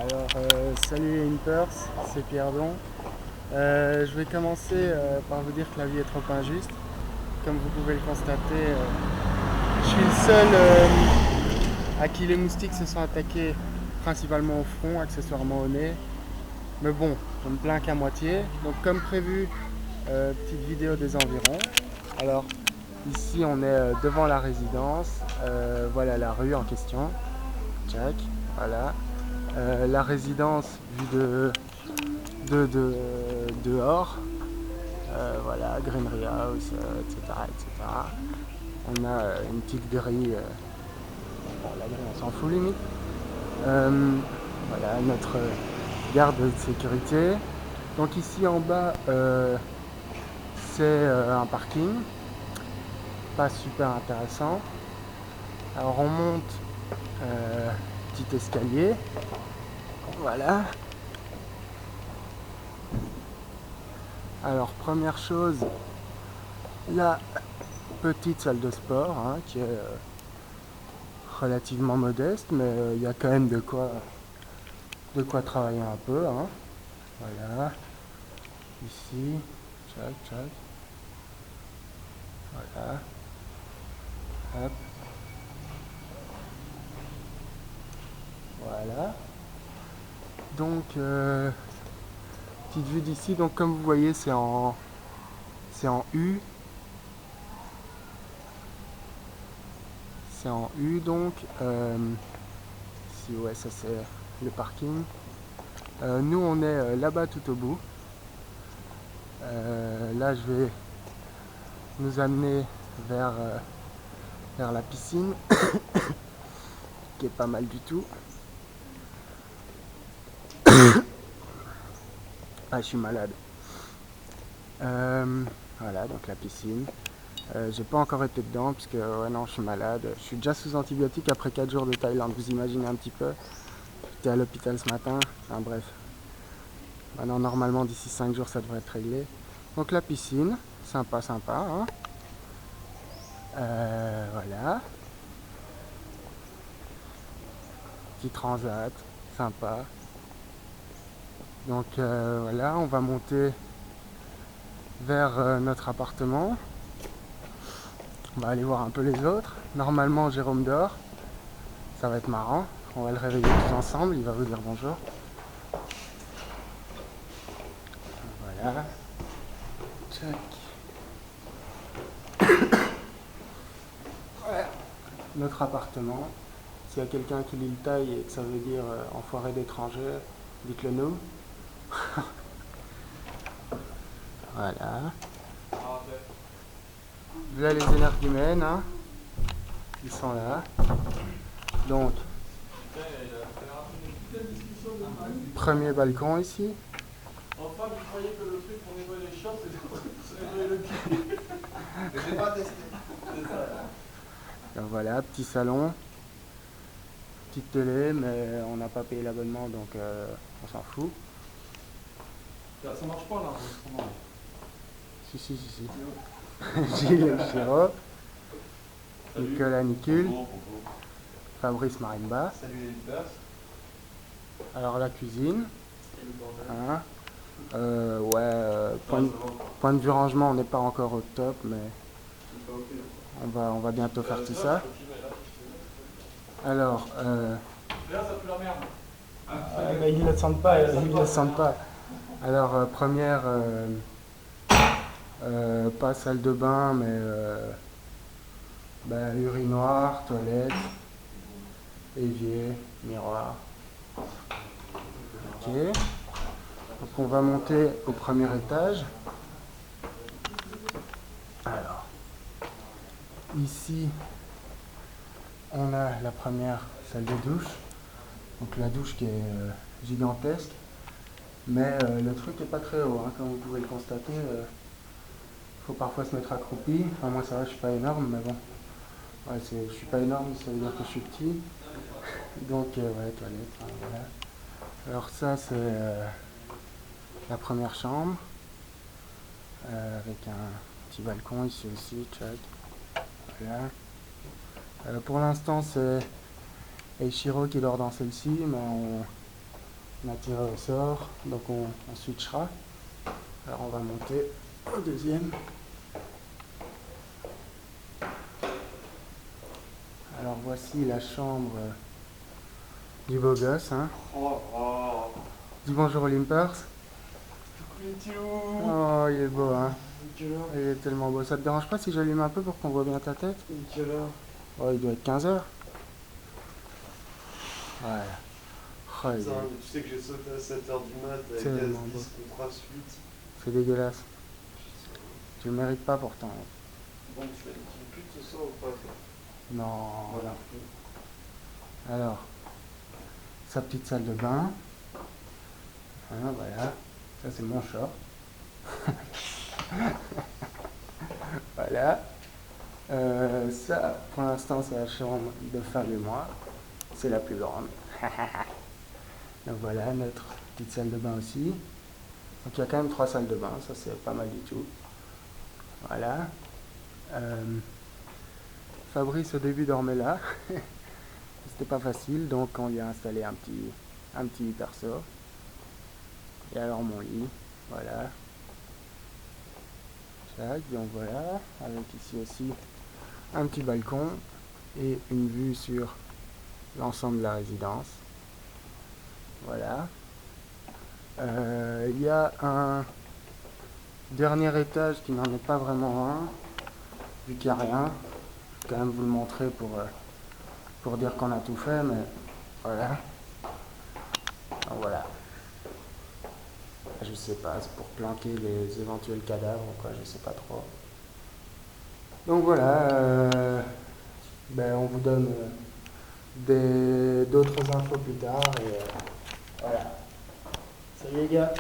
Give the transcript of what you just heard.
Alors, salut les Impers, c'est Pierre-Don. Je vais commencer par vous dire que la vie est trop injuste. Comme vous pouvez le constater, je suis le seul à qui les moustiques se sont attaqués principalement au front, accessoirement au nez. Mais bon, je me plains qu'à moitié. Donc comme prévu, petite vidéo des environs. Alors, ici on est devant la résidence. Voilà la rue en question. Check, voilà. La résidence vue dehors. Voilà, Greenery House, etc., etc. On a une petite grille. Bon, la grille, on s'en fout limite. Voilà, notre garde de sécurité. Donc ici en bas, c'est un parking. Pas super intéressant. Alors on monte, petit escalier. Voilà. Alors première chose, la petite salle de sport, hein, qui est relativement modeste, mais il y a quand même de quoi travailler un peu, hein. Voilà. Ici, tchac, tchac. Voilà. Hop. Voilà. Donc, petite vue d'ici. Donc, comme vous voyez, c'est en U. C'est en U, donc. Si, ouais, ça c'est le parking. Nous, on est là-bas tout au bout. Là, je vais nous amener vers la piscine, qui est pas mal du tout. Ah, je suis malade. Voilà, donc la piscine. J'ai pas encore été dedans parce que ouais, non, je suis malade. Je suis déjà sous antibiotiques après 4 jours de Thaïlande. Vous imaginez un petit peu. J'étais à l'hôpital ce matin. Enfin bref. Maintenant, normalement, d'ici 5 jours, ça devrait être réglé. Donc la piscine, sympa, sympa, hein. Voilà. Petit transat, sympa. Donc voilà, on va monter vers notre appartement. On va aller voir un peu les autres. Normalement, Jérôme dort. Ça va être marrant. On va le réveiller tous ensemble. Il va vous dire bonjour. Voilà. Check. Voilà. Notre appartement. S'il y a quelqu'un qui lit le taille et que ça veut dire enfoiré d'étranger, dites-le nous. Voilà. Là, les énergumènes, hein. Ils sont là. Donc, premier balcon ici. Enfin, je croyais que le truc pour nettoyer les chiottes, c'était pour nettoyer le cul. Mais j'ai pas testé. C'est ça. Donc voilà, petit salon. Petite télé, mais on n'a pas payé l'abonnement, donc on s'en fout. Ça marche pas là, l'enregistrement. Si. Gilles Chiro, Nicolas Nicule, Bonjour. Fabrice Marimba. Salut les leaders. Alors la cuisine, hein. Ouais, Ça va. point de vue rangement, on n'est pas encore au top, mais on va bientôt faire tout ça. Alors, Là, ça pue la merde. ils ne le sentent pas, ils ne le sentent pas. Alors, première, pas salle de bain, mais urinoir, toilette, évier, miroir. Ok. Donc on va monter au premier étage. Alors, ici, on a la première salle de douche. Donc la douche qui est gigantesque. Mais le truc est pas très haut, hein, comme vous pouvez le constater. Faut parfois se mettre accroupi. Enfin moi ça va, je suis pas énorme, mais bon. Ouais, je suis pas énorme, ça veut dire que je suis petit. Donc ouais, toilette, hein, voilà. Alors ça c'est la première chambre. Avec un petit balcon ici aussi, check. Voilà. Pour l'instant c'est Eiichiro qui dort dans celle-ci, mais On a tiré au sort, donc on switchera. Alors on va monter au deuxième. Alors voici la chambre du beau gosse. Hein. Dis bonjour Olympers. Oh, il est beau, hein. Il est tellement beau. Ça te dérange pas si j'allume un peu pour qu'on voit bien ta tête? Oh, il doit être 15h. Voilà. Oh, tu sais que j'ai sauté à 7h du mat avec tellement beau. 10 contre suite. C'est dégueulasse. Tu le mérites pas pourtant. Bon, tu fais des petites putes ce soir ou pas toi? Non. Voilà. Alors, sa petite salle de bain. Hein, voilà. Ça, c'est mon short. Voilà. Ça, pour l'instant, c'est la chambre de Fab et moi. C'est la plus grande. Donc voilà, notre petite salle de bain aussi. Donc il y a quand même 3 salles de bain, ça c'est pas mal du tout. Voilà. Fabrice au début dormait là. C'était pas facile, donc on lui a installé un petit lit perso. Et alors mon lit, voilà. Tac, donc voilà, avec ici aussi un petit balcon et une vue sur l'ensemble de la résidence. Voilà. Il y a un dernier étage qui n'en est pas vraiment un, vu qu'il n'y a rien. Je vais quand même vous le montrer pour dire qu'on a tout fait, mais voilà. Donc voilà. Je sais pas, c'est pour planquer les éventuels cadavres ou quoi, je sais pas trop. Donc voilà, ben on vous donne d'autres infos plus tard et voilà. Salut les gars.